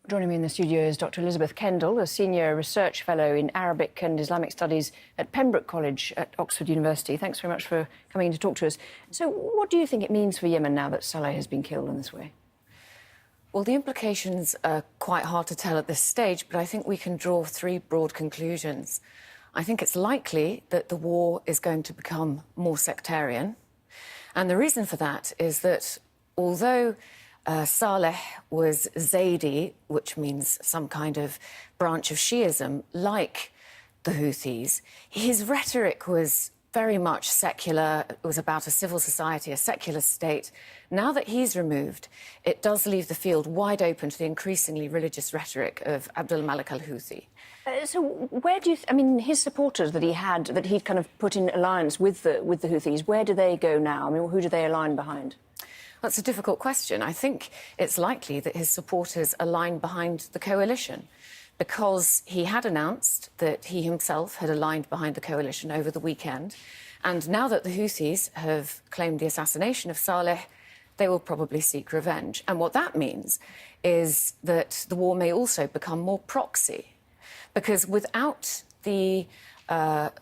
Joining me in the studio is Dr. Elisabeth Kendall, a senior research fellow in Arabic and Islamic studies at Pembroke College at Oxford University. Thanks very much for coming in to talk to us. So what do you think it means for Yemen now that Saleh has been killed in this way? Well, the implications are quite hard to tell at this stage, but I think we can draw three broad conclusions. I think it's likely that the war is going to become more sectarian. And the reason for that is that although Saleh was Zaydi, which means some kind of branch of Shiism, like the Houthis, his rhetoric was very much secular. It was about a civil society, a secular state. Now that he's removed, it does leave the field wide open to the increasingly religious rhetoric of Abdul Malik al-Houthi. So where do you... I mean, his supporters that he'd kind of put in alliance with the Houthis, where do they go now? I mean, who do they align behind? That's a difficult question. I think it's likely that his supporters align behind the coalition because he had announced that he himself had aligned behind the coalition over the weekend. And now that the Houthis have claimed the assassination of Saleh, they will probably seek revenge. And what that means is that the war may also become more proxy, because without the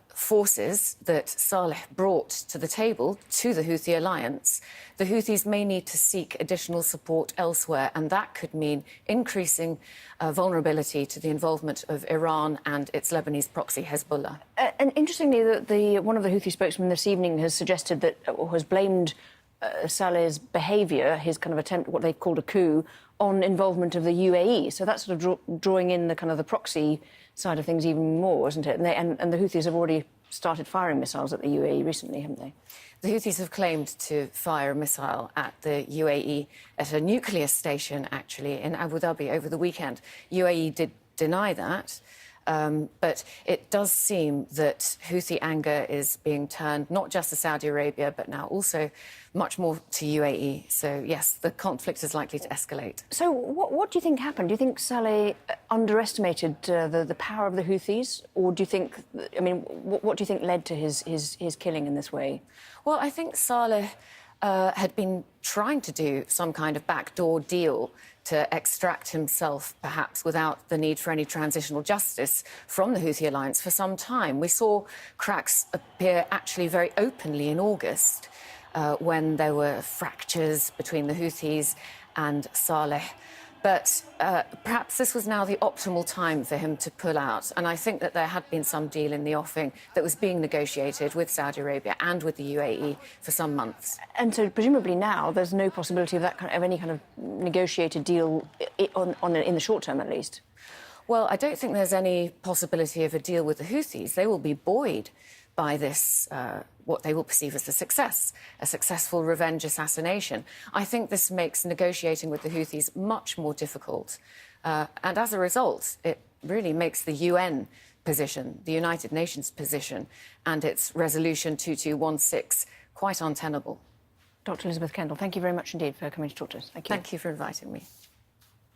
forces that Saleh brought to the table, to the Houthi alliance, the Houthis may need to seek additional support elsewhere, and that could mean increasing vulnerability to the involvement of Iran and its Lebanese proxy Hezbollah. And interestingly, one of the Houthi spokesmen this evening has suggested that, or has blamed Saleh's behaviour, his kind of attempt, what they've called a coup, on involvement of the UAE. So that's sort of drawing in the kind of the proxy side of things even more, isn't it? And the Houthis have already started firing missiles at the UAE recently, haven't they? The Houthis have claimed to fire a missile at the UAE at a nuclear station, actually, in Abu Dhabi over the weekend. UAE did deny that. But it does seem that Houthi anger is being turned not just to Saudi Arabia, but now also much more to UAE. So, yes, the conflict is likely to escalate. So what do you think happened? Do you think Saleh underestimated the power of the Houthis? Or do you think, I mean, what do you think led to his killing in this way? Well, I think Saleh had been trying to do some kind of backdoor deal to extract himself, perhaps without the need for any transitional justice from the Houthi alliance for some time. We saw cracks appear actually very openly in August when there were fractures between the Houthis and Saleh. But perhaps this was now the optimal time for him to pull out. And I think that there had been some deal in the offing that was being negotiated with Saudi Arabia and with the UAE for some months. And so presumably now there's no possibility of any kind of negotiated deal in the short term, at least? Well, I don't think there's any possibility of a deal with the Houthis. They will be buoyed by this, what they will perceive as a successful revenge assassination. I think this makes negotiating with the Houthis much more difficult. And as a result, it really makes the UN position, the United Nations position, and its Resolution 2216 quite untenable. Dr. Elisabeth Kendall, thank you very much indeed for coming to talk to us. Thank you. Thank you for inviting me.